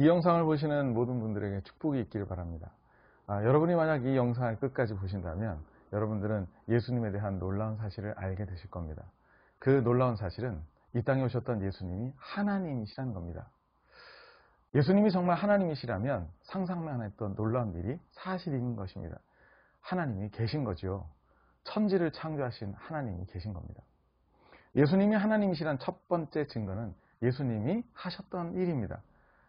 이 영상을 보시는 모든 분들에게 축복이 있기를 바랍니다. 여러분이 만약 이 영상을 끝까지 보신다면 여러분들은 예수님에 대한 놀라운 사실을 알게 되실 겁니다. 그 놀라운 사실은 이 땅에 오셨던 예수님이 하나님이시라는 겁니다. 예수님이 정말 하나님이시라면 상상만 했던 놀라운 일이 사실인 것입니다. 하나님이 계신 거죠. 천지를 창조하신 하나님이 계신 겁니다. 예수님이 하나님이시란 첫 번째 증거는 예수님이 하셨던 일입니다.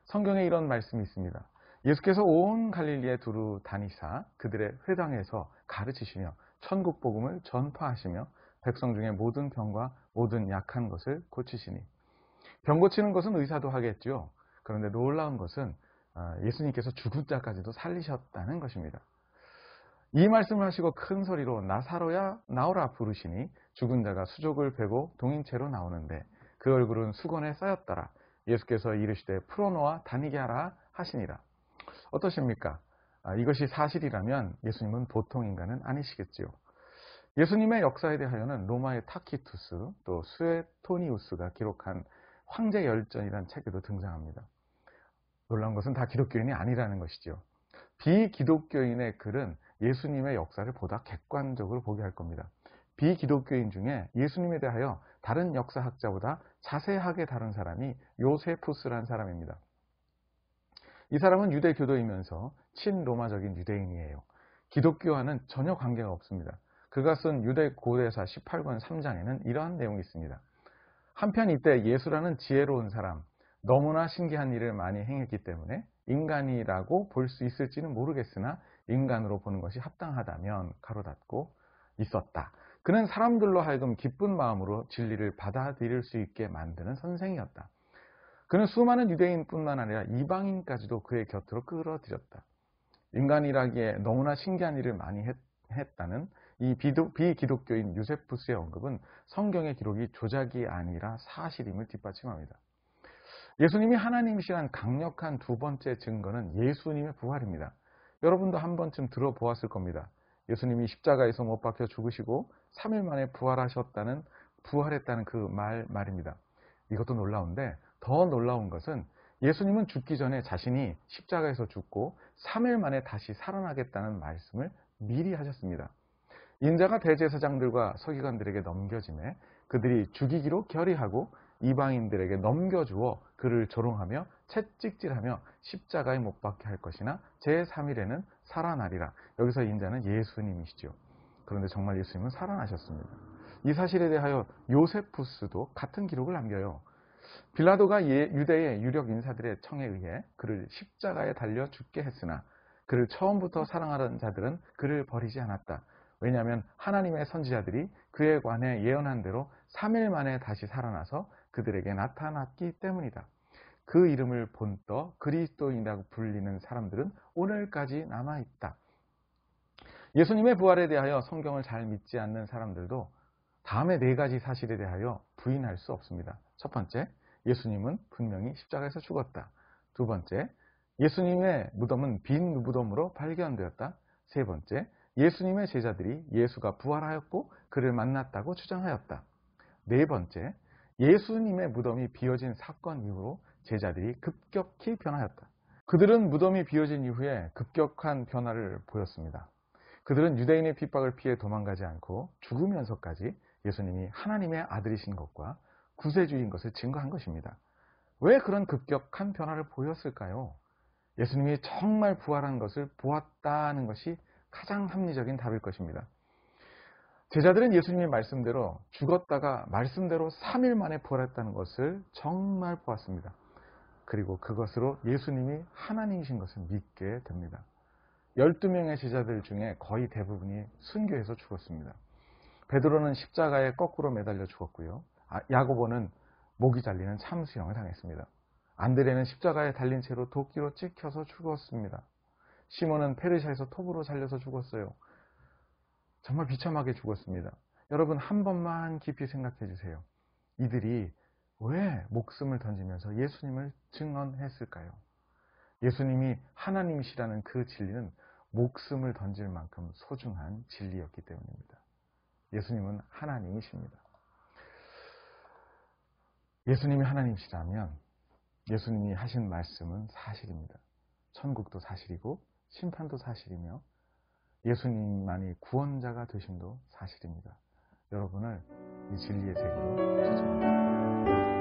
성경에 이런 말씀이 있습니다. 예수께서 온 갈릴리에 두루 다니사 그들의 회당에서 가르치시며 천국 복음을 전파하시며 백성 중에 모든 병과 모든 약한 것을 고치시니. 병 고치는 것은 의사도 하겠죠. 그런데 놀라운 것은 예수님께서 죽은 자까지도 살리셨다는 것입니다. 이 말씀을 하시고 큰 소리로 나사로야 나오라 부르시니 죽은 자가 수족을 베고 동인체로 나오는데 그 얼굴은 수건에 쌓였더라. 예수께서 이르시되 풀어놓아 다니게 하라 하시니라. 어떠십니까? 이것이 사실이라면 예수님은 보통 인간은 아니시겠지요. 예수님의 역사에 대하여는 로마의 타키투스 또 수에토니우스가 기록한 황제열전이라는 책에도 등장합니다. 놀라운 것은 다 기독교인이 아니라는 것이죠. 비기독교인의 글은 예수님의 역사를 보다 객관적으로 보게 할 겁니다. 비기독교인 중에 예수님에 대하여 다른 역사학자보다 자세하게 다룬 사람이 요세푸스라는 사람입니다. 이 사람은 유대교도이면서 친로마적인 유대인이에요. 기독교와는 전혀 관계가 없습니다. 그가 쓴 유대 고대사 18권 3장에는 이러한 내용이 있습니다. 한편 이때 예수라는 지혜로운 사람, 너무나 신기한 일을 많이 행했기 때문에 인간이라고 볼 수 있을지는 모르겠으나 인간으로 보는 것이 합당하다면 가로 닫고 있었다. 그는 사람들로 하여금 기쁜 마음으로 진리를 받아들일 수 있게 만드는 선생이었다. 그는 수많은 유대인뿐만 아니라 이방인까지도 그의 곁으로 끌어들였다. 인간이라기에 너무나 신기한 일을 많이 했다는 이 비기독교인 요세푸스의 언급은 성경의 기록이 조작이 아니라 사실임을 뒷받침합니다. 예수님이 하나님이시란 강력한 두 번째 증거는 예수님의 부활입니다. 여러분도 한 번쯤 들어보았을 겁니다. 예수님이 십자가에서 못 박혀 죽으시고 3일 만에 부활했다는 그 말입니다. 이것도 놀라운데 더 놀라운 것은 예수님은 죽기 전에 자신이 십자가에서 죽고 3일 만에 다시 살아나겠다는 말씀을 미리 하셨습니다. 인자가 대제사장들과 서기관들에게 넘겨짐에 그들이 죽이기로 결의하고 이방인들에게 넘겨주어 그를 조롱하며 채찍질하며 십자가에 못 박게 할 것이나 제3일에는 살아나리라. 여기서 인자는 예수님이시죠. 그런데 정말 예수님은 살아나셨습니다. 이 사실에 대하여 요세푸스도 같은 기록을 남겨요. 빌라도가 유대의 유력 인사들의 청에 의해 그를 십자가에 달려 죽게 했으나 그를 처음부터 사랑하던 자들은 그를 버리지 않았다. 왜냐하면 하나님의 선지자들이 그에 관해 예언한 대로 3일 만에 다시 살아나서 그들에게 나타났기 때문이다. 그 이름을 본떠 그리스도인이라고 불리는 사람들은 오늘까지 남아있다. 예수님의 부활에 대하여 성경을 잘 믿지 않는 사람들도 다음의 네 가지 사실에 대하여 부인할 수 없습니다. 첫 번째, 예수님은 분명히 십자가에서 죽었다. 두 번째, 예수님의 무덤은 빈 무덤으로 발견되었다. 세 번째, 예수님의 제자들이 예수가 부활하였고 그를 만났다고 주장하였다. 네 번째, 예수님의 무덤이 비어진 사건 이후로 제자들이 급격히 변하였다. 그들은 무덤이 비어진 이후에 급격한 변화를 보였습니다. 그들은 유대인의 핍박을 피해 도망가지 않고 죽으면서까지 예수님이 하나님의 아들이신 것과 구세주인 것을 증거한 것입니다. 왜 그런 급격한 변화를 보였을까요? 예수님이 정말 부활한 것을 보았다는 것이 가장 합리적인 답일 것입니다. 제자들은 예수님의 말씀대로 죽었다가 말씀대로 3일 만에 부활했다는 것을 정말 보았습니다. 그리고 그것으로 예수님이 하나님이신 것을 믿게 됩니다. 12명의 제자들 중에 거의 대부분이 순교해서 죽었습니다. 베드로는 십자가에 거꾸로 매달려 죽었고요. 야고보는 목이 잘리는 참수형을 당했습니다. 안드레는 십자가에 달린 채로 도끼로 찍혀서 죽었습니다. 시몬은 페르시아에서 톱으로 잘려서 죽었어요. 정말 비참하게 죽었습니다. 여러분 한 번만 깊이 생각해 주세요. 이들이 왜 목숨을 던지면서 예수님을 증언했을까요? 예수님이 하나님이시라는 그 진리는 목숨을 던질 만큼 소중한 진리였기 때문입니다. 예수님은 하나님이십니다. 예수님이 하나님이시라면 예수님이 하신 말씀은 사실입니다. 천국도 사실이고 심판도 사실이며 예수님만이 구원자가 되심도 사실입니다. 여러분을 이 진리의 세계로 초청합니다.